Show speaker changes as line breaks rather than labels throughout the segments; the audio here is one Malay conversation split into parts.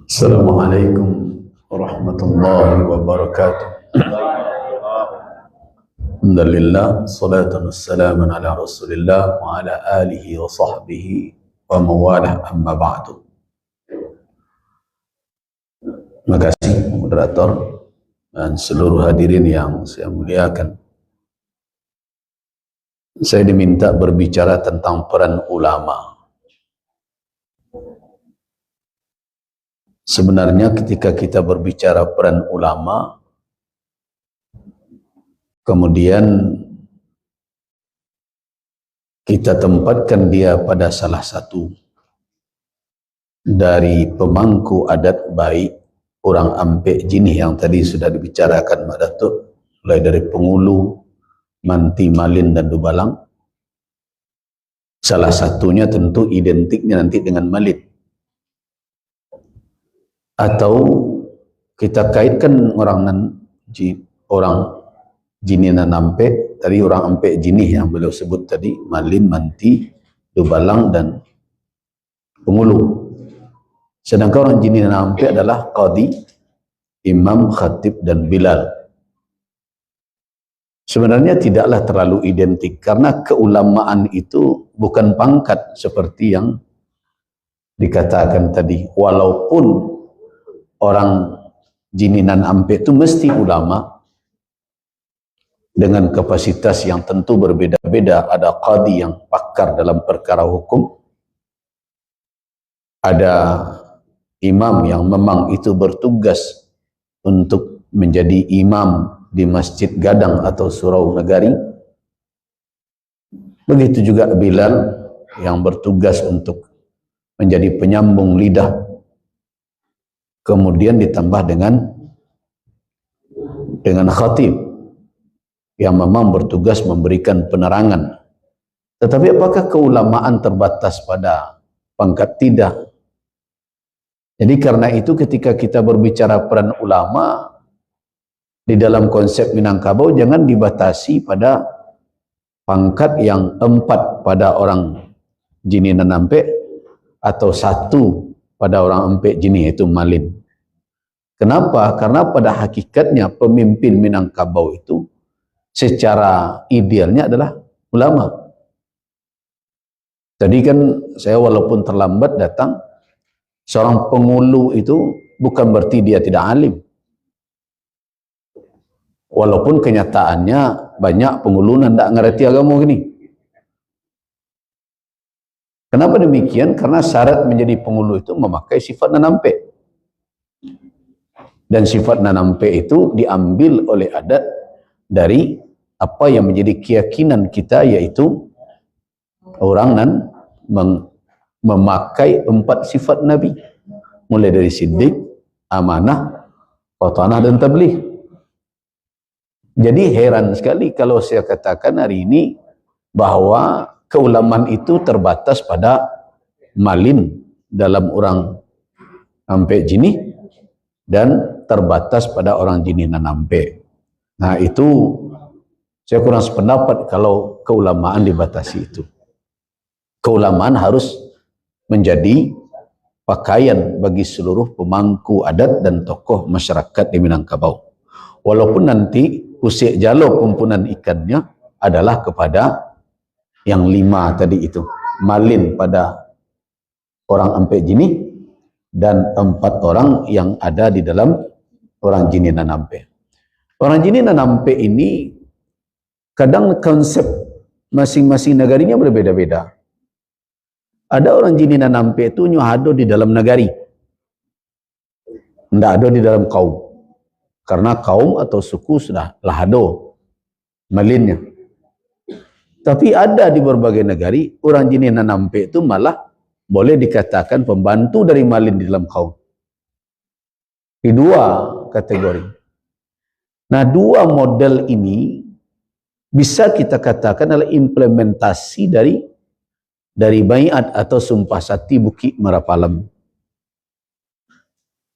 Assalamualaikum warahmatullahi wabarakatuh. Alhamdulillah, salatu wassalamu ala Rasulillah wa ala alihi wa sahbihi wa mawalah, amma ba'du. Terima kasih moderator dan seluruh hadirin yang saya muliakan. Saya diminta berbicara tentang peran ulama. Sebenarnya ketika kita berbicara peran ulama, kemudian kita tempatkan dia pada salah satu dari pemangku adat, baik orang Ampek Jinih yang tadi sudah dibicarakan Mbak Datuk, mulai dari Pengulu, Manti, Malin dan Dubalang. Salah satunya tentu identiknya nanti dengan Malin. Atau kita kaitkan orang Jinih nan Ampek, tadi orang Ampek Jinih yang beliau sebut tadi, Malin, Manti, Dubalang dan Pengulu. Sedangkan orang Jinih nan Ampek adalah Qadi, Imam, Khatib dan Bilal. Sebenarnya tidaklah terlalu identik, karena keulamaan itu bukan pangkat seperti yang dikatakan tadi. Walaupun orang Jinih nan Ampek itu mesti ulama dengan kapasitas yang tentu berbeda-beda. Ada qadi yang pakar dalam perkara hukum, ada imam yang memang itu bertugas untuk menjadi imam di Masjid Gadang atau Surau Negari. Begitu juga Bilal yang bertugas untuk menjadi penyambung lidah. Kemudian ditambah dengan khatib yang memang bertugas memberikan penerangan. Tetapi apakah keulamaan terbatas pada pangkat? Tidak. Jadi karena itu ketika kita berbicara peran ulama di dalam konsep Minangkabau, jangan dibatasi pada pangkat yang 4 pada orang Jinih nan Ampek atau 1 pada orang Ampek Jinih, yaitu Malin. Kenapa? Karena pada hakikatnya pemimpin Minangkabau itu secara idealnya adalah ulama. Tadi kan saya walaupun terlambat datang, seorang Pengulu itu bukan berarti dia tidak alim. Walaupun kenyataannya banyak Pengulu yang tidak ngerti agama gini. Kenapa demikian? Karena syarat menjadi Pengulu itu memakai sifat nan Ampek. Dan sifat nan Ampek itu diambil oleh adat dari apa yang menjadi keyakinan kita, yaitu orang nan memakai 4 sifat Nabi, mulai dari siddiq, amanah, qatanah dan tabligh. Jadi heran sekali kalau saya katakan hari ini bahwa keulamaan itu terbatas pada Malin dalam orang Ampek Jinih dan terbatas pada orang Jinih nan Ampek. Nah, itu saya kurang sependapat kalau keulamaan dibatasi itu. Keulamaan harus menjadi pakaian bagi seluruh pemangku adat dan tokoh masyarakat di Minangkabau. Walaupun nanti usik jalo kumpulan ikannya adalah kepada yang 5 tadi itu. Malin pada orang Ampek Jinih dan 4 orang yang ada di dalam orang Jinih nan Ampek. Orang Jinih nan Ampek ini kadang konsep masing-masing negarinya berbeda-beda. Ada orang Jinih nan Ampek itu nyuhado di dalam negari, tidak ada di dalam kaum. Karena kaum atau suku sudah lahado Malinnya. Tapi ada di berbagai negari orang Jinih nan Ampek itu malah boleh dikatakan pembantu dari Malin di dalam kaum. Di 2 kategori. Nah, 2 model ini bisa kita katakan adalah implementasi dari baiat atau sumpah sakti Bukit Merapalam.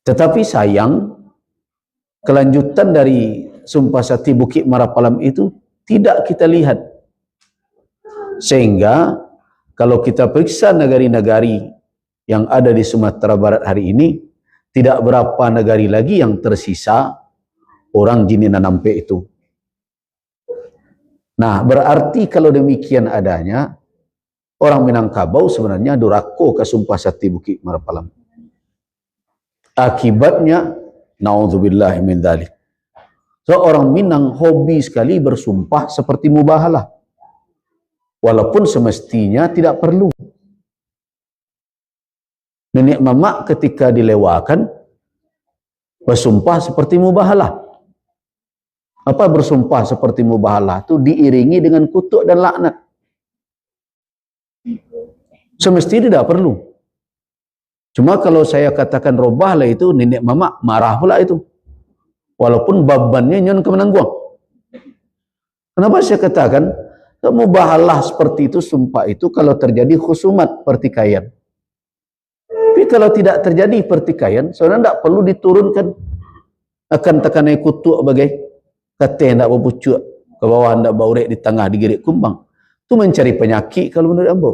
Tetapi sayang, kelanjutan dari sumpah sakti Bukit Merapalam itu tidak kita lihat. Sehingga kalau kita periksa negari-negari yang ada di Sumatera Barat hari ini, tidak berapa negari lagi yang tersisa orang jininan nampe itu. Nah, berarti kalau demikian adanya, orang Minangkabau sebenarnya durako ke Sumpah Sakti Bukit Marapalam. Akibatnya, naudzubillahi min dzalik. So, orang Minang hobi sekali bersumpah seperti mubahalah. Walaupun semestinya tidak perlu. Nenek mamak ketika dilewakan, bersumpah seperti mubahalah. Apa bersumpah seperti mubahalah? Itu diiringi dengan kutuk dan laknat. Semestinya tidak perlu. Cuma kalau saya katakan robahlah itu, nenek mamak marah pula itu. Walaupun babannya nyon ke Menangguang. Kenapa saya katakan mubahalah seperti itu, sumpah itu kalau terjadi khusumat pertikaian. Tapi kalau tidak terjadi pertikaian, sebenarnya tidak perlu diturunkan. Akan tekanai kutuk bagai kata yang tidak berpucuk ke bawah, tidak baurek di tengah, digirik kumbang. Itu mencari penyakit kalau menurut ambo.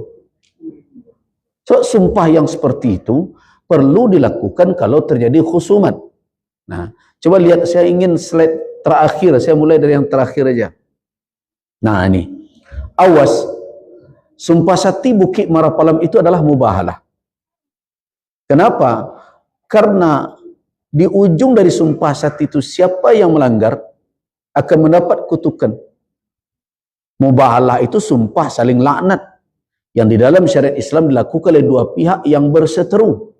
So, sumpah yang seperti itu perlu dilakukan kalau terjadi khusumat. Nah, coba lihat, saya ingin slide terakhir, saya mulai dari yang terakhir aja. Nah, ini. Awas, Sumpah Sakti Bukit Marapalam itu adalah mubahalah. Kenapa? Karena di ujung dari Sumpah Sakti itu, siapa yang melanggar akan mendapat kutukan. Mubahalah itu sumpah saling laknat, yang di dalam syariat Islam dilakukan oleh dua pihak yang berseteru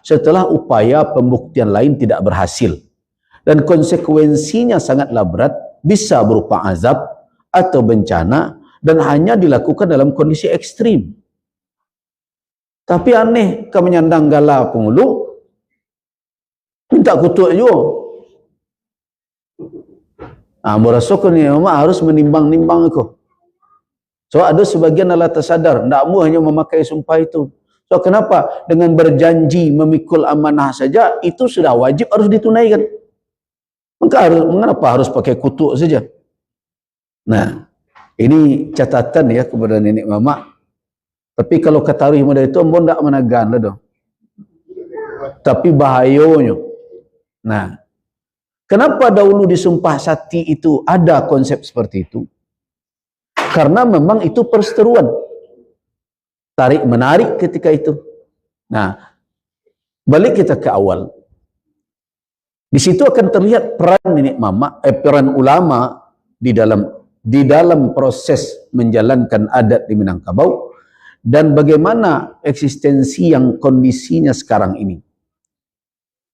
setelah upaya pembuktian lain tidak berhasil. Dan konsekuensinya sangatlah berat, bisa berupa azab atau bencana, dan hanya dilakukan dalam kondisi ekstrim. Tapi aneh, kau menyandang gala pengulu, minta kutuk juga. Nah, berasuk ni memang harus menimbang-nimbang aku. So, ada sebagian adalah tersadar, tidak mau hanya memakai sumpah itu. So, kenapa? Dengan berjanji memikul amanah saja, itu sudah wajib harus ditunaikan. Mengapa harus pakai kutuk saja? Nah, ini catatan ya kepada nenek mamak. Tapi kalau ketahui model itu, ambon tak menagan lah dong. Tapi bahayanya. Nah, kenapa dahulu di Sumpah Sakti itu ada konsep seperti itu? Karena memang itu perseteruan. Tarik-menarik ketika itu. Nah, balik kita ke awal. Di situ akan terlihat peran nenek mamak, peran ulama di dalam proses menjalankan adat di Minangkabau, dan bagaimana eksistensi yang kondisinya sekarang ini.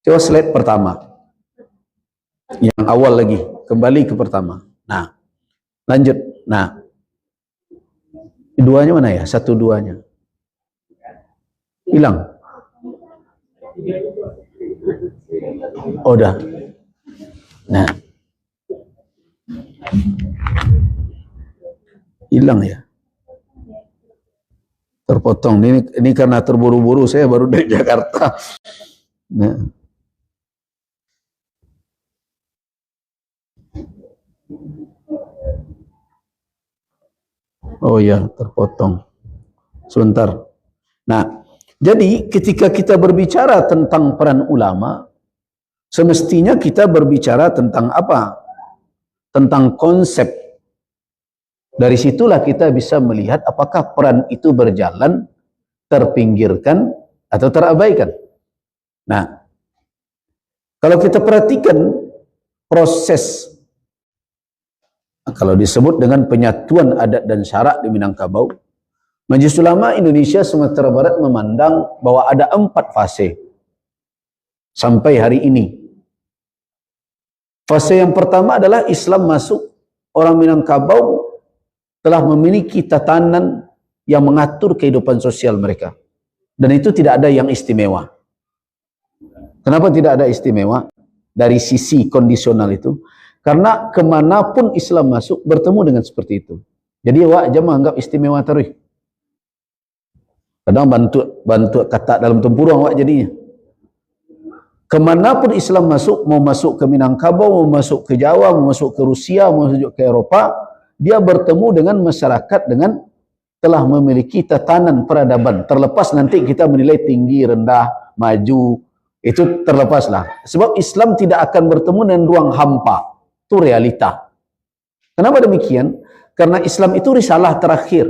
Coba slide pertama. Yang awal lagi, kembali ke pertama. Nah, lanjut. Nah, duanya mana ya? Satu duanya. Hilang. Oh, dah. Nah. Hilang ya. Terpotong. Ini karena terburu-buru, saya baru dari Jakarta. Nah. Oh ya, terpotong. Sebentar. Nah, jadi ketika kita berbicara tentang peran ulama, semestinya kita berbicara tentang apa? Tentang konsep. Dari situlah kita bisa melihat apakah peran itu berjalan, terpinggirkan, atau terabaikan. Nah, kalau kita perhatikan proses, kalau disebut dengan penyatuan adat dan syarak di Minangkabau, Majelis Ulama Indonesia Sumatera Barat memandang bahwa ada 4 fase sampai hari ini. Fase yang pertama adalah Islam masuk, orang Minangkabau telah memiliki tatanan yang mengatur kehidupan sosial mereka. Dan itu tidak ada yang istimewa. Kenapa tidak ada istimewa? Dari sisi kondisional itu. Karena kemanapun Islam masuk, bertemu dengan seperti itu. Jadi awak aja menganggap istimewa terus. Kadang bantu kata dalam tempurung awak jadinya. Kemanapun Islam masuk, mau masuk ke Minangkabau, mau masuk ke Jawa, mau masuk ke Rusia, mau masuk ke Eropa, dia bertemu dengan masyarakat dengan telah memiliki tatanan peradaban. Terlepas nanti kita menilai tinggi, rendah, maju, Itu terlepaslah. Sebab Islam tidak akan bertemu dengan ruang hampa. Itu realita. Kenapa demikian? Karena Islam itu risalah terakhir.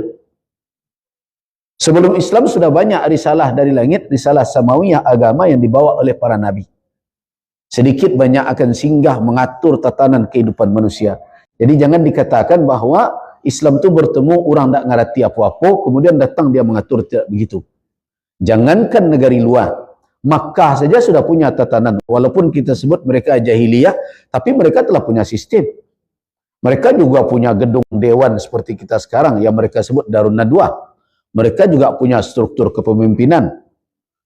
Sebelum Islam sudah banyak risalah dari langit, risalah samawiyah, agama yang dibawa oleh para nabi. Sedikit banyak akan singgah mengatur tatanan kehidupan manusia. Jadi jangan dikatakan bahwa Islam itu bertemu orang tak ngerti apa-apa, kemudian datang dia mengatur, tidak begitu. Jangankan negari luar, Makkah saja sudah punya tatanan. Walaupun kita sebut mereka jahiliyah, tapi mereka telah punya sistem. Mereka juga punya gedung dewan seperti kita sekarang, yang mereka sebut Darun Nadwah. Mereka juga punya struktur kepemimpinan.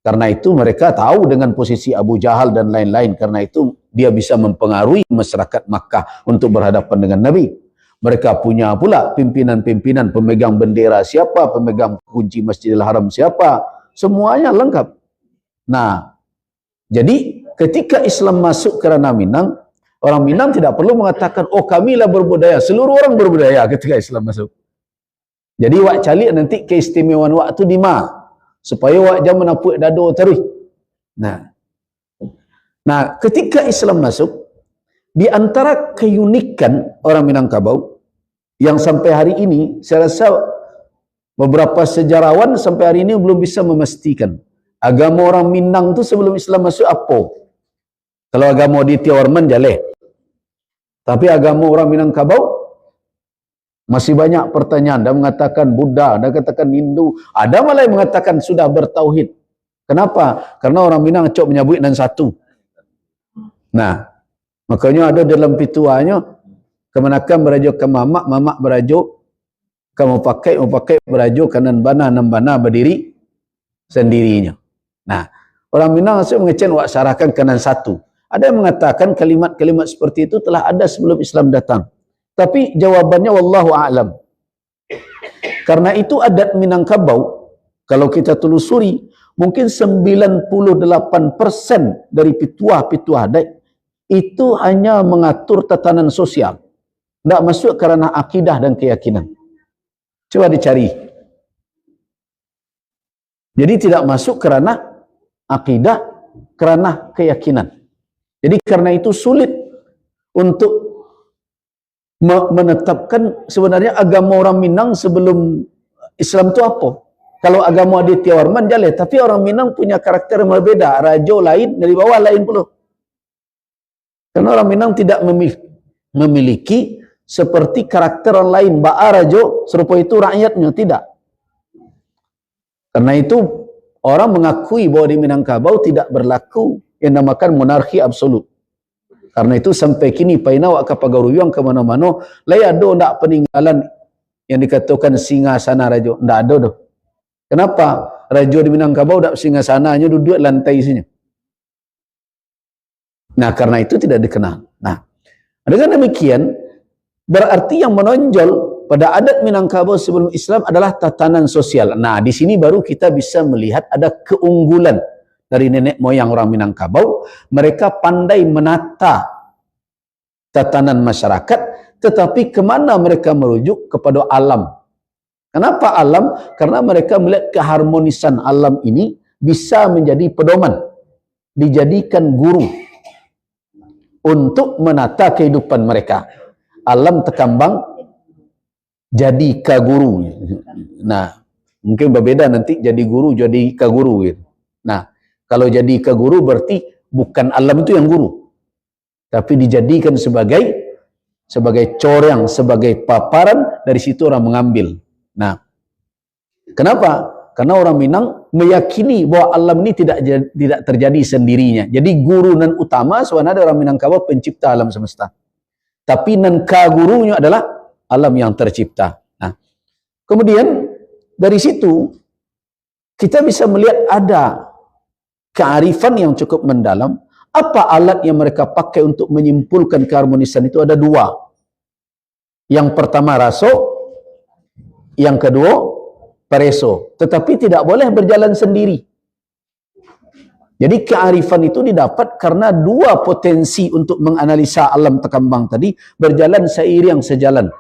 Karena itu mereka tahu dengan posisi Abu Jahal dan lain-lain. Karena itu dia bisa mempengaruhi masyarakat Makkah untuk berhadapan dengan Nabi. Mereka punya pula pimpinan-pimpinan, pemegang bendera siapa, pemegang kunci Masjidil Haram siapa. Semuanya lengkap. Nah, jadi ketika Islam masuk ke ranah Minang, orang Minang tidak perlu mengatakan, oh kamilah berbudaya. Seluruh orang berbudaya ketika Islam masuk. Jadi wak calik nanti keistimewaan wak tu di ma, supaya wak jam menapuk dado terus. Nah, ketika Islam masuk, di antara keunikan orang Minangkabau yang sampai hari ini, saya rasa beberapa sejarawan sampai hari ini belum bisa memastikan agama orang Minang tu sebelum Islam masuk apa. Kalau agama di Tiawarman jaleh. Tapi agama orang Minangkabau masih banyak pertanyaan. Ada mengatakan Buddha, ada katakan Hindu, ada malah yang mengatakan sudah bertauhid. Kenapa? Karena orang Minang cok menyebut dan satu. Nah, makanya ada dalam pituanya, kemenakan berajuk ke mamak, mamak berajuk kamu pakai berajuk kanan bana, enam bana berdiri sendirinya. Nah, orang Minang langsung mengecen wak syarahkan kanan satu. Ada yang mengatakan kalimat-kalimat seperti itu telah ada sebelum Islam datang. Tapi jawabannya wallahu a'lam. Karena itu adat Minangkabau, kalau kita telusuri, mungkin 98% dari pituah-pituah adat itu hanya mengatur tatanan sosial. Tidak masuk kerana akidah dan keyakinan. Coba dicari. Jadi tidak masuk kerana akidah, kerana keyakinan. Jadi karena itu sulit untuk menetapkan sebenarnya agama orang Minang sebelum Islam itu apa. Kalau agama di Tiawarman jaleh, tapi orang Minang punya karakter yang berbeda. Rajo lain, dari bawah lain pula. Karena orang Minang tidak memiliki seperti karakter orang lain. Ba'a rajo, serupa itu rakyatnya. Tidak. Karena itu orang mengakui bahwa di Minangkabau tidak berlaku yang namakan monarki absolut. Karena itu sampai kini paina wak kapagauruyang ke mana-mana, lai ada ndak peninggalan yang dikatakan singasana rajo. Ndak ada dah. Kenapa? Rajo di Minangkabau ndak singasananya duduk lantai isinya. Nah, karena itu tidak dikenal. Nah, dengan demikian berarti yang menonjol pada adat Minangkabau sebelum Islam adalah tatanan sosial. Nah, di sini baru kita bisa melihat ada keunggulan dari nenek moyang orang Minangkabau. Mereka pandai menata tatanan masyarakat, tetapi kemana mereka merujuk? Kepada alam. Kenapa alam? Karena mereka melihat keharmonisan alam ini bisa menjadi pedoman, dijadikan guru untuk menata kehidupan mereka. Alam tekambang jadi kaguru. Nah, mungkin berbeda nanti jadi guru jadi kaguru. Nah, kalau jadi kaguru berarti bukan alam itu yang guru, tapi dijadikan sebagai corang, sebagai paparan, dari situ orang mengambil. Nah, kenapa? Karena orang Minang meyakini bahwa alam ini tidak terjadi sendirinya. Jadi guru nan utama sebenarnya orang Minangkabau pencipta alam semesta. Tapi nan kagurunya adalah alam yang tercipta. Nah, kemudian dari situ kita bisa melihat ada kearifan yang cukup mendalam. Apa alat yang mereka pakai untuk menyimpulkan keharmonisan itu? Ada dua. Yang pertama raso, yang kedua pareso. Tetapi tidak boleh berjalan sendiri. Jadi kearifan itu didapat karena dua potensi untuk menganalisa alam tekambang tadi berjalan seiring sejalan.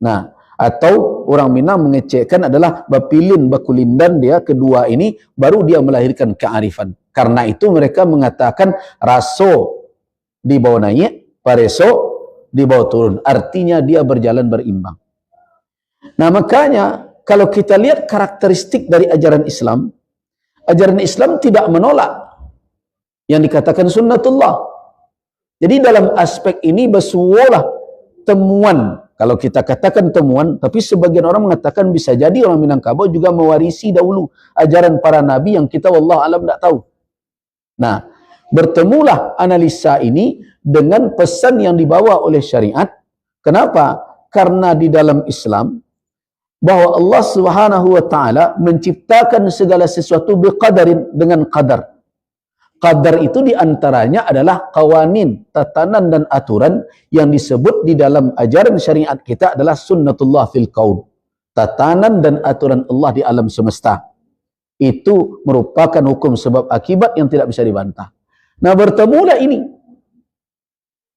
Nah, Atau orang Minang mengecekkan adalah bapilin bakulindan dia kedua ini baru dia melahirkan kearifan. Karena itu mereka mengatakan raso di bawah naik, pareso di bawah turun. Artinya dia berjalan berimbang. Nah makanya kalau kita lihat karakteristik dari ajaran Islam tidak menolak yang dikatakan sunnatullah. Jadi dalam aspek ini bersuolah temuan. Kalau kita katakan temuan, tapi sebagian orang mengatakan bisa jadi orang Minangkabau juga mewarisi dahulu ajaran para nabi yang kita wallahu alam tak tahu. Nah, bertemulah analisa ini dengan pesan yang dibawa oleh syariat. Kenapa? Karena di dalam Islam bahwa Allah Subhanahu wa taala menciptakan segala sesuatu biqadarin, dengan qadar. Qadar itu diantaranya adalah qawanin, tatanan dan aturan yang disebut di dalam ajaran syariat kita adalah sunnatullah fil kaun. Tatanan dan aturan Allah di alam semesta. Itu merupakan hukum sebab akibat yang tidak bisa dibantah. Nah bertemulah ini.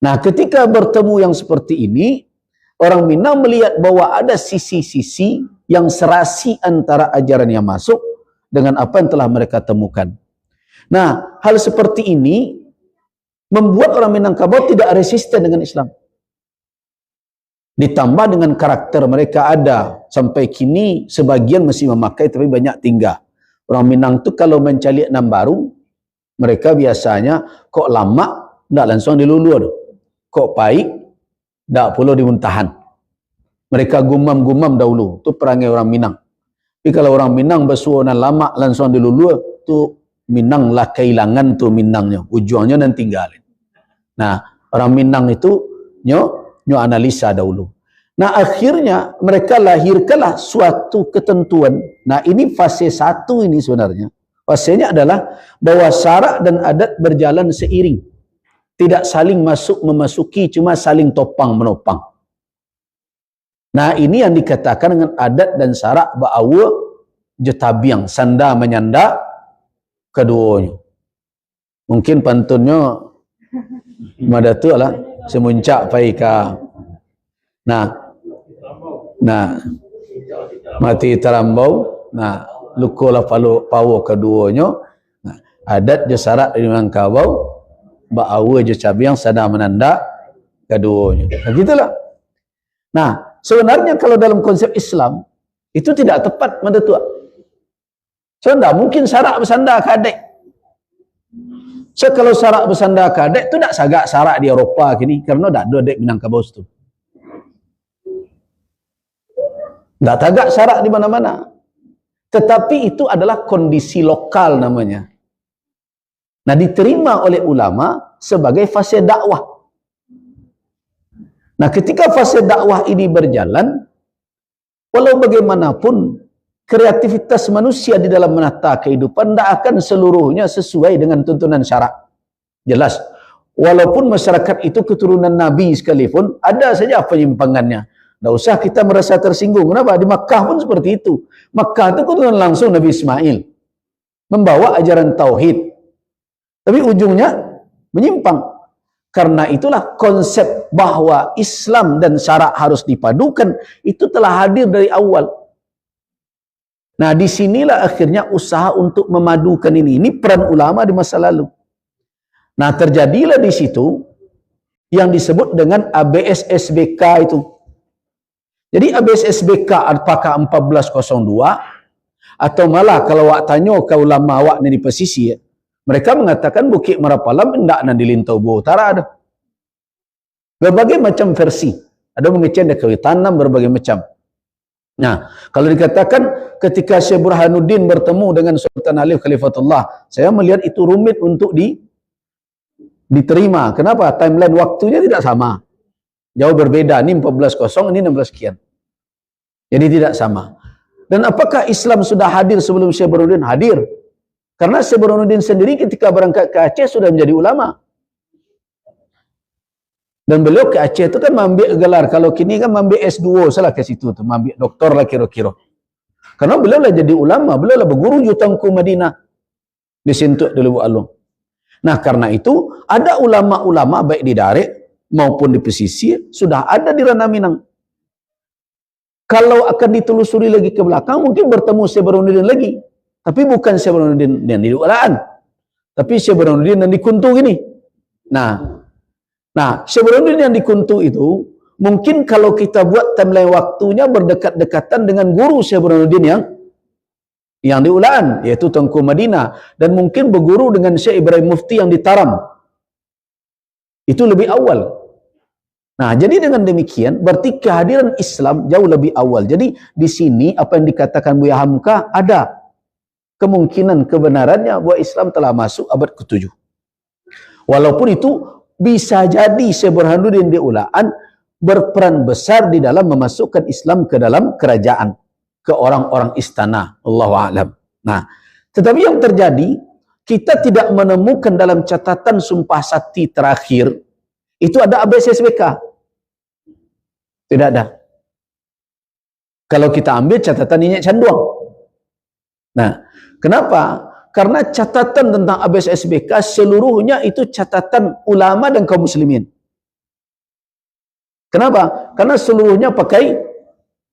Nah ketika bertemu yang seperti ini, orang Minang melihat bahwa ada sisi-sisi yang serasi antara ajaran yang masuk dengan apa yang telah mereka temukan. Nah, hal seperti ini membuat orang Minangkabau tidak resisten dengan Islam. Ditambah dengan karakter mereka ada. Sampai kini sebagian masih memakai tapi banyak tinggal. Orang Minang tu kalau mencari enam baru, mereka biasanya kok lama, tak langsung dilulu. Kok baik, tak perlu dimuntahan. Mereka gumam-gumam dahulu. Itu perangai orang Minang. Tapi kalau orang Minang bersuonan lama, langsung dilulu, tu Minang lah kehilangan tu Minangnya. Ujungnya dan tinggalin. Nah, orang Minang itu nyo analisa dahulu. Nah, akhirnya mereka lahirkanlah suatu ketentuan. Nah, ini fase 1 ini sebenarnya. Fasenya adalah bahwa syarak dan adat berjalan seiring. Tidak saling memasuki, cuma saling topang menopang. Nah, ini yang dikatakan dengan adat dan syarak ba'awa jetabiang, sanda menyanda keduanya. Mungkin pantunnya madatu lah semuncak paika. Nah mati terambau. Nah lukola pawo keduanya. Nah, adat je syarat di Minangkabau ba'awa je cabiang sada menanda keduanya. Nah gitulah. Nah sebenarnya kalau dalam konsep Islam itu tidak tepat madatu. So, tidak mungkin syarak bersandar ke adik. So, kalau syarak bersandar ke adik, itu tidak sagak syarak di Eropah kini. Kerana tidak ada adik Minangkabau itu. Tidak tagak syarak di mana-mana. Tetapi itu adalah kondisi lokal namanya. Nah, diterima oleh ulama sebagai fase dakwah. Nah, ketika fase dakwah ini berjalan, walau bagaimanapun, kreativitas manusia di dalam menata kehidupan tidak akan seluruhnya sesuai dengan tuntunan syarak. Jelas. Walaupun masyarakat itu keturunan Nabi sekalipun, ada saja penyimpangannya. Tidak usah kita merasa tersinggung. Kenapa? Di Makkah pun seperti itu. Makkah itu keturunan langsung Nabi Ismail. Membawa ajaran tauhid. Tapi ujungnya menyimpang. Karena itulah konsep bahwa Islam dan syarak harus dipadukan, itu telah hadir dari awal. Nah, disinilah akhirnya usaha untuk memadukan ini. Ini peran ulama di masa lalu. Nah, terjadilah di situ yang disebut dengan ABS-SBK itu. Jadi ABS-SBK apakah 1402 atau malah kalau awak tanya ke ulama awak ni di pesisir, mereka mengatakan Bukit Merapalam tidak nak di Lintau Buah Utara ada. Berbagai macam versi. Ada mengecen dekat tanam berbagai macam. Nah, kalau dikatakan ketika Syekh Burhanuddin bertemu dengan Sultan Alif Khalifatullah, saya melihat itu rumit untuk diterima. Kenapa? Timeline waktunya tidak sama. Jauh berbeda. Ini 14.0, ini 16 sekian. Jadi tidak sama. Dan apakah Islam sudah hadir sebelum Syekh Burhanuddin? Hadir. Karena Syekh Burhanuddin sendiri ketika berangkat ke Aceh sudah menjadi ulama. Dan beliau ke Aceh itu kan mengambil gelar. Kalau kini kan mengambil S2 salah ke situ tu, mengambil doktor lah kira-kira. Karena beliau lah jadi ulama, beliau lah berguru jutangku Madinah. Di Sintuk di Lubuk Alung. Nah, karena itu ada ulama-ulama baik di Darek maupun di pesisir sudah ada di Ranah Minang. Kalau akan ditelusuri lagi ke belakang, mungkin bertemu Syekh Burhanuddin lagi. Tapi bukan Syekh Burhanuddin yang di Ulaan, tapi Syekh Burhanuddin yang di Kuntu ini. Nah, Syekh Burhanuddin yang di Kuntu itu, mungkin kalau kita buat timeline waktunya berdekat-dekatan dengan guru Syekh Burhanuddin yang di Ulaan, yaitu Tengku Madinah, dan mungkin berguru dengan Syekh Ibrahim Mufti yang di Taram. Itu lebih awal. Nah, jadi dengan demikian berarti kehadiran Islam jauh lebih awal. Jadi di sini apa yang dikatakan Buya Hamka ada kemungkinan kebenarannya bahwa Islam telah masuk abad ke-7. Walaupun itu bisa jadi Syekh Burhanuddin di Ulaan berperan besar di dalam memasukkan Islam ke dalam kerajaan, ke orang-orang istana. Allahu a'lam. Nah, tetapi yang terjadi, kita tidak menemukan dalam catatan Sumpah Sakti terakhir itu ada ABSSBK. Tidak ada. Kalau kita ambil catatan Nyenyek Canduang. Nah, kenapa? Karena catatan tentang ABSSBK seluruhnya itu catatan ulama dan kaum muslimin. Kenapa? Karena seluruhnya pakai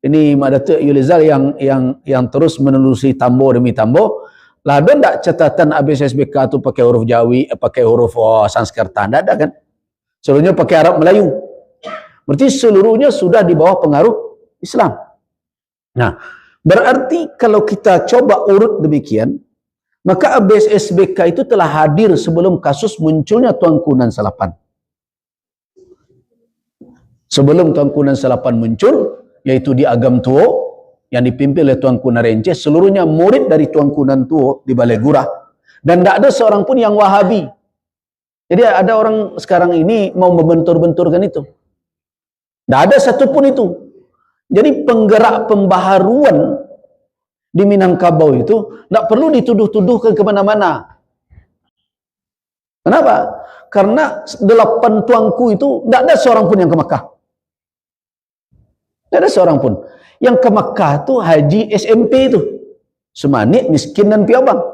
ini Mak Datuk Yulizal yang terus menelusuri tambo demi tambo. Lah ada enggak catatan ABSSBK itu pakai huruf Jawi, pakai huruf Sanskerta? Tidak ada kan? Seluruhnya pakai Arab Melayu. Berarti seluruhnya sudah di bawah pengaruh Islam. Nah, berarti kalau kita coba urut demikian, maka ABSSBK itu telah hadir sebelum kasus munculnya Tuanku Nan Salapan. Sebelum Tuanku Nan Salapan muncul, yaitu di Agam Tuo, yang dipimpin oleh Tuanku Narence, seluruhnya murid dari Tuanku Nan Tuo di Balai Gurah. Dan tidak ada seorang pun yang Wahabi. Jadi ada orang sekarang ini mau membentur-benturkan itu. Tidak ada satupun itu. Jadi penggerak pembaharuan di Minangkabau itu tidak perlu dituduh-tuduhkan ke mana-mana. Kenapa? Karena 8 tuanku itu tidak ada seorang pun yang ke Makkah. Tidak ada seorang pun. Yang ke Makkah itu haji SMP itu. Semanit, miskin dan piawang.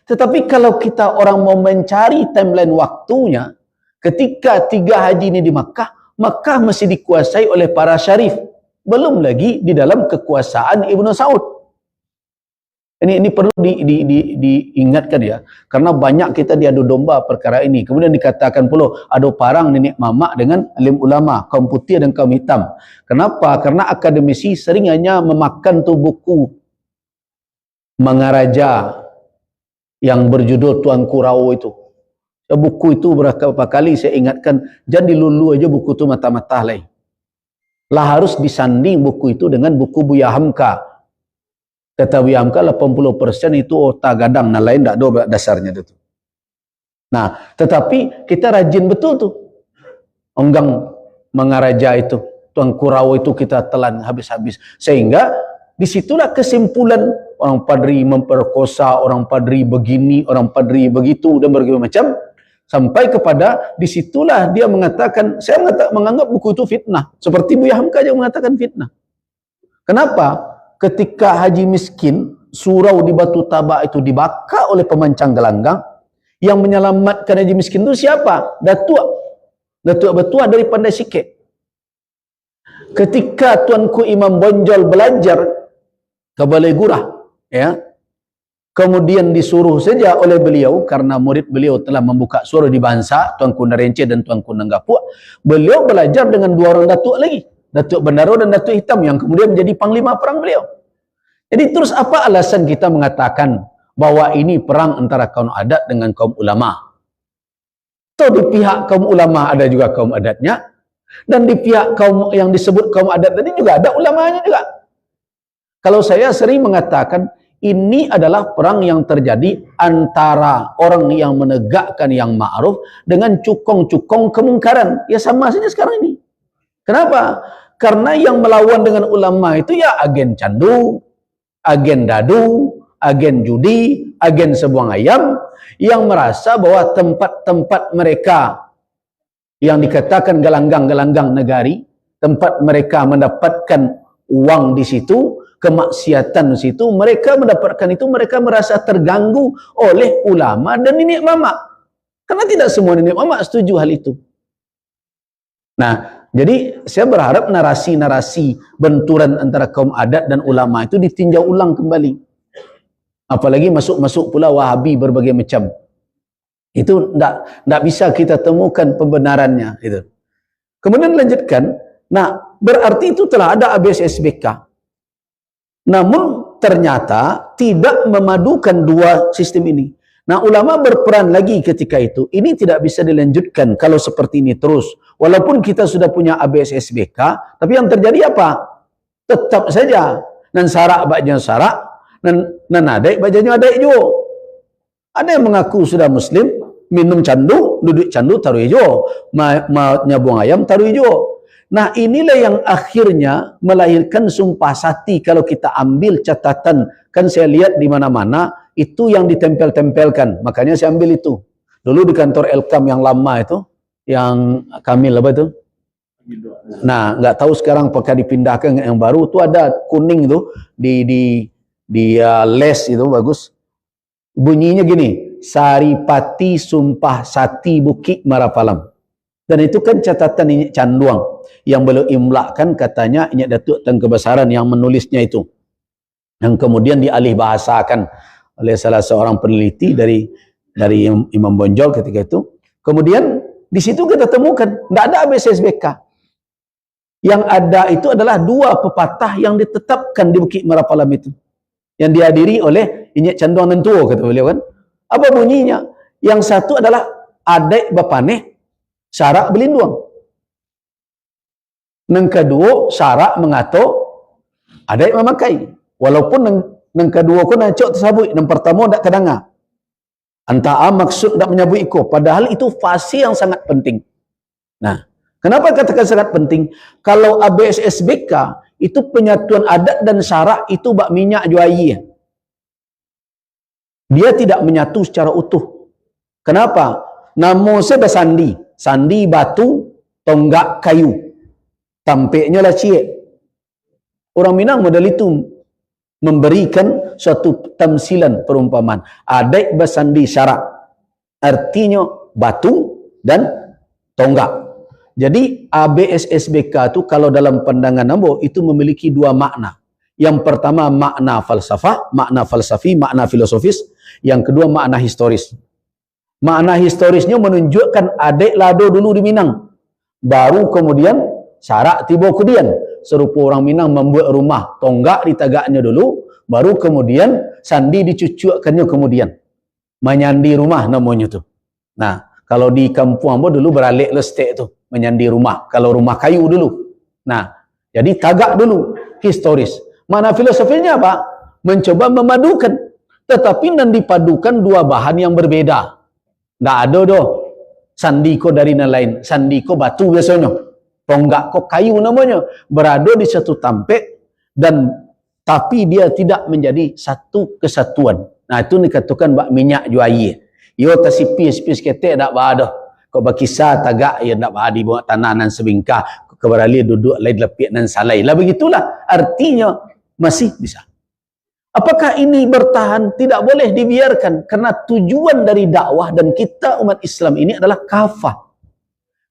Tetapi kalau kita orang mau mencari timeline waktunya, ketika 3 haji ini di Makkah, Makkah masih dikuasai oleh para syarif. Belum lagi di dalam kekuasaan Ibnu Saud. Ini perlu diingatkan ya. Karena banyak kita diadu domba perkara ini. Kemudian dikatakan pula ada parang nenek mamak dengan alim ulama, kaum putih dan kaum hitam. Kenapa? Karena akademisi sering hanya memakan tu buku Mangaraja yang berjudul Tuanku Rao itu. Buku itu berapa kali saya ingatkan, jangan dilulu aja buku itu mata-mata lain. Lah harus disanding buku itu dengan buku Buya Hamka. Kata Buya Hamka 80% itu otak gadang, nah lain tak ada dasarnya itu. Nah, tetapi kita rajin betul tuh. Enggang Mangaraja itu, Tuanku Rao itu kita telan habis-habis. Sehingga disitulah kesimpulan orang padri memperkosa, orang padri begini, orang padri begitu, dan berbagai macam. Sampai kepada disitulah dia mengatakan, saya menganggap buku itu fitnah. Seperti Buya Hamka yang mengatakan fitnah. Kenapa? Ketika Haji Miskin, surau di Batu Tabak itu dibakar oleh pemancang gelanggang, yang menyelamatkan Haji Miskin itu siapa? Datuk Betua dari Pandai Sikit. Ketika Tuanku Imam Bonjol belajar ke Balai Gurah, ya, kemudian disuruh saja oleh beliau, karena murid beliau telah membuka suara di Bansa, Tuanku Narence dan Tuanku Nanggapuk, beliau belajar dengan 2 orang datuk lagi, Datuk Bendaro dan Datuk Hitam, yang kemudian menjadi panglima perang beliau. Jadi terus apa alasan kita mengatakan bahwa ini perang antara kaum adat dengan kaum ulama? Atau di pihak kaum ulama ada juga kaum adatnya, dan di pihak kaum yang disebut kaum adat tadi juga ada ulamanya juga. Kalau saya sering mengatakan, ini adalah perang yang terjadi antara orang yang menegakkan yang ma'ruf dengan cukong-cukong kemungkaran. Ya sama saja sekarang ini. Kenapa? Karena yang melawan dengan ulama itu ya agen candu, agen dadu, agen judi, agen sebuang ayam, yang merasa bahwa tempat-tempat mereka yang dikatakan gelanggang-gelanggang negari, tempat mereka mendapatkan uang di situ, kemaksiatan di situ, mereka mendapatkan itu, mereka merasa terganggu oleh ulama dan nenek mamak. Karena tidak semua nenek mamak setuju hal itu. Nah, Jadi saya berharap narasi-narasi benturan antara kaum adat dan ulama itu ditinjau ulang kembali. Apalagi masuk-masuk pula Wahabi berbagai macam. Itu tidak bisa kita temukan pembenarannya. Itu. Kemudian lanjutkan, nah berarti itu telah ada ABS-SBK. Namun ternyata tidak memadukan dua sistem ini. Nah ulama berperan lagi ketika itu. Ini tidak bisa dilanjutkan kalau seperti ini terus. Walaupun kita sudah punya ABS-SBK, tapi yang terjadi apa? Tetap saja. Nan sarak bajanya sarak, nan adek bajanya adek juga. Ada yang mengaku sudah Muslim, minum candu, duduk candu taruh hijau, nyabung ayam taruh hijau. Nah inilah yang akhirnya melahirkan sumpah sati. Kalau kita ambil catatan, kan saya lihat di mana-mana itu yang ditempel-tempelkan. Makanya saya ambil itu. Dulu di kantor Elkam yang lama itu, yang Kamil apa itu? Nah nggak tahu sekarang apakah dipindahkan yang baru. Itu ada kuning itu di les itu bagus. Bunyinya gini, Saripati Sumpah Sati Bukit Marapalam. Dan itu kan catatan Inyek Canduang yang beliau imlakkan, katanya Inyek Datuk Tan Kebesaran yang menulisnya itu, yang kemudian dialih bahasakan oleh salah seorang peneliti dari Imam Bonjol ketika itu. Kemudian di situ kita temukan tidak ada ABS-SBK. Yang ada itu adalah dua pepatah yang ditetapkan di Bukit Marapalam itu, yang dihadiri oleh Inyek Canduang Nentuo, kata beliau kan. Apa bunyinya? Yang satu adalah adek bapaneh sarak belinduang. Yang kedua sarak mengato adek memakai. Walaupun yang kedua ko nak cok tersabut, yang pertama tak kedengar. Antara maksud tak menyabut iko, padahal itu fasi yang sangat penting. Nah, kenapa katakan sangat penting? Kalau ABS-SBK itu penyatuan adat dan sarak itu bak minyak juai. Dia tidak menyatu secara utuh. Kenapa? Namo saya bersandi. Sandi batu, tonggak kayu. Tampaknya lah cie. Orang Minang model itu memberikan suatu tamsilan perumpamaan. Adek bersandi syarak. Artinya batu dan tonggak. Jadi ABS-SBK itu kalau dalam pandangan Nambo itu memiliki dua makna. Yang pertama makna falsafah, makna falsafi, makna filosofis. Yang kedua makna historis. Makna historisnya menunjukkan adek lado dulu di Minang. Baru kemudian sarak tiba kemudian. Serupa orang Minang membuat rumah, tonggak ditagaknya dulu, baru kemudian sandi dicucukkannya kemudian. Menyandi rumah namanya tu. Nah, kalau di kampung Ambo dulu beralik lestek tu, menyandi rumah. Kalau rumah kayu dulu. Nah, jadi tagak dulu, historis. Makna filosofinya apa? Mencoba memadukan. Tetapi nan dipadukan dua bahan yang berbeda. Nggak ada doh. Sandiko dari lain. Sandiko batu biasanya. Tonggak kok kayu namanya. Berada di satu tampek. Dan tapi dia tidak menjadi satu kesatuan. Nah itu dikatakan bak minyak juai. Yo tasipis ketek tak ada. Kok bakisah tagak ya tak ada di bawah tanah nan sebingkah. Keberali duduk lain lepik nan salai. Lah begitulah. Artinya masih bisa. Apakah ini bertahan? Tidak boleh dibiarkan. Karena tujuan dari dakwah dan kita umat Islam ini adalah kafah.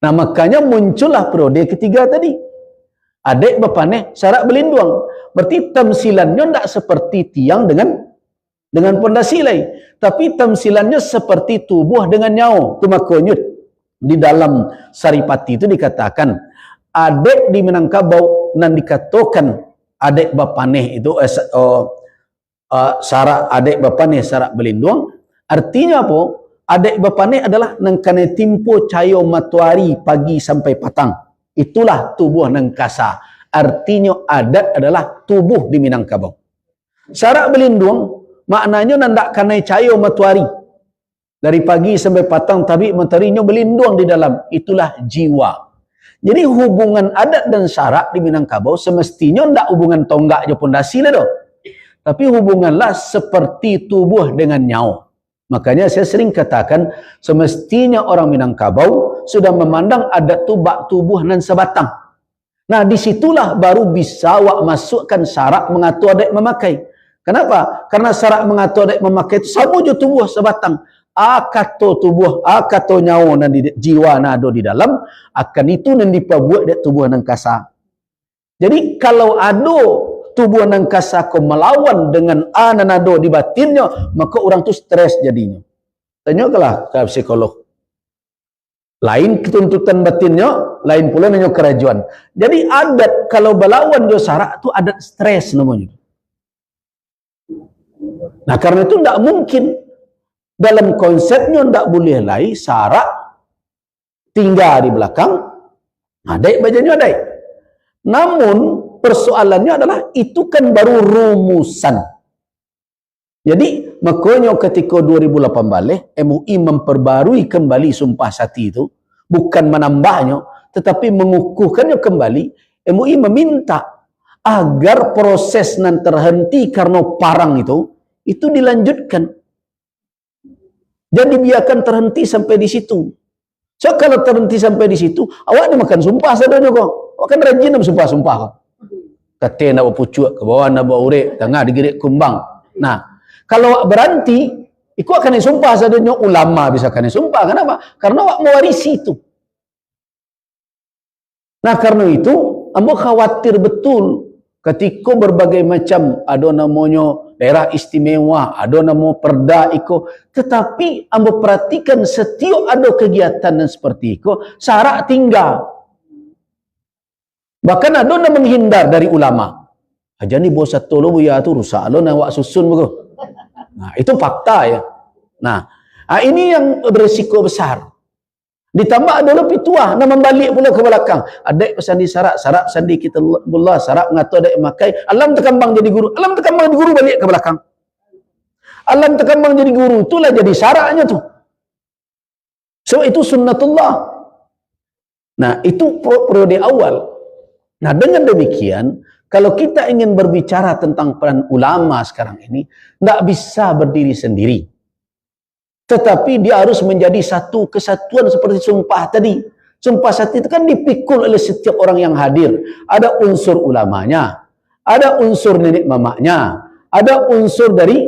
Nah makanya muncullah periode ketiga tadi. Adek bapaneh sarak belinduang. Berarti tamsilannya tidak seperti tiang dengan pondasi lain. Tapi tamsilannya seperti tubuh dengan nyawa. Itu makanya di dalam Saripati itu dikatakan. Adek di Minangkabau nan dikatakan adek bapaneh itu sarak adek bapaneh sarak belinduang. Artinya apa? Adek bapaneh adalah nangkane timpo cahaya matahari pagi sampai patang. Itulah tubuh nang kasa. Artinya adat adalah tubuh di Minangkabau. Sarak belinduang maknanya nandak kanai cahaya matahari dari pagi sampai patang, tapi mataharinya belinduang di dalam. Itulah jiwa. Jadi hubungan adat dan sarak di Minangkabau semestinya ndak hubungan tonggak je pondasi lah doh. Tapi hubunganlah seperti tubuh dengan nyawa. Makanya saya sering katakan semestinya orang Minangkabau sudah memandang adat tu bak tubuh nan sebatang. Nah disitulah baru bisa wak masukkan sarak mengatur adat memakai. Kenapa? Karena sarak mengatur adat memakai itu sama je tubuh sebatang. akato tubuh, akato nyawa dan jiwa nado di dalam, akan itu nan dipabuat dia tubuh nang kasa. Jadi kalau ado tubuh nang kasa ko melawan dengan anado di batinnya, maka orang tu stres jadinya. Tanyakanlah ke psikolog. Lain ketuntutan batinnya, lain pula nanya kerajuan. Jadi adat kalau berlawan do sarak tu adat stres namanya. Nah karena itu tidak mungkin dalam konsepnya tidak boleh lagi sarak tinggal di belakang, adai bajanya adai. Namun persoalannya adalah itu kan baru rumusan. Jadi makanya ketika 2008 balik MUI memperbarui kembali Sumpah Sati itu, bukan menambahnya tetapi mengukuhkannya kembali. MUI meminta agar proses nan terhenti karena parang itu dilanjutkan. Jadi biarkan terhenti sampai di situ. So kalau terhenti sampai di situ, awak ni makan sumpah sadonya kok. Awak kan rajin nak sumpah-sumpah kok. Kata nak berpucuk ke bawah, nak berurek, tengah digerik kumbang. Nah, kalau awak berhenti, ikut akan disumpah sadonya ulama bisa akan disumpah. Kenapa? Karena awak mewarisi itu. Nah, karena itu, ambo khawatir betul ketika berbagai macam ada namanya daerah istimewa, ada nama perda iko, tetapi ambo perhatikan setiap ada kegiatan dan seperti itu, sarak tinggal. Bahkan ada yang menghindar dari ulama. Aja ni bos satu lo ya tu rusak lo nak awak susun begitu. Nah, itu fakta ya. Nah, ini yang berisiko besar. Ditambah ada lebih tua, nak membalik pula ke belakang. Adik pesandi sarak sandi kita bola, sarak ngato adik makai. Alam terkembang jadi guru. Alam terkembang jadi guru balik ke belakang. Alam terkembang jadi guru, itulah jadi saraknya tu. So itu sunnatullah. Nah, itu periode awal. Nah, dengan demikian, kalau kita ingin berbicara tentang peran ulama sekarang ini, tidak bisa berdiri sendiri. Tetapi dia harus menjadi satu kesatuan seperti sumpah tadi. Sumpah Sati itu kan dipikul oleh setiap orang yang hadir. Ada unsur ulamanya, ada unsur nenek mamaknya, ada unsur dari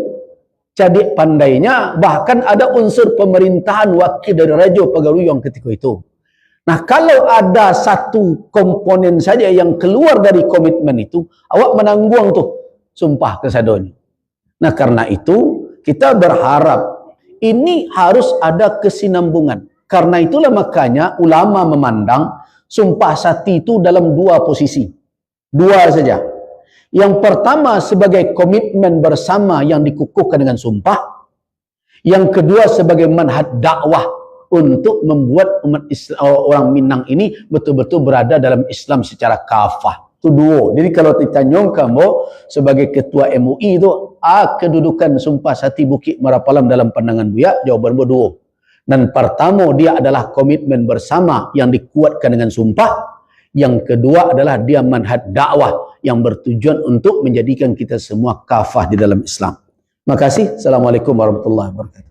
cadik pandainya, bahkan ada unsur pemerintahan wakil dari Raja Pagaruyung ketika itu. Nah, kalau ada satu komponen saja yang keluar dari komitmen itu, awak menanggung tuh sumpah kesadonya. Nah, karena itu kita berharap ini harus ada kesinambungan. Karena itulah makanya ulama memandang Sumpah Sati itu dalam dua posisi. Dua saja. Yang pertama sebagai komitmen bersama yang dikukuhkan dengan sumpah. Yang kedua sebagai manhaj dakwah untuk membuat umat Islam, orang Minang ini betul-betul berada dalam Islam secara kafah. Itu dua. Jadi kalau ditanya kamu sebagai ketua MUI itu, kedudukan Sumpah Sati Bukit Merapalam dalam pandangan Buya, jawaban dua. Dan pertama dia adalah komitmen bersama yang dikuatkan dengan sumpah. Yang kedua adalah dia manhaj dakwah yang bertujuan untuk menjadikan kita semua kafah di dalam Islam. Terima kasih. Assalamualaikum warahmatullahi wabarakatuh.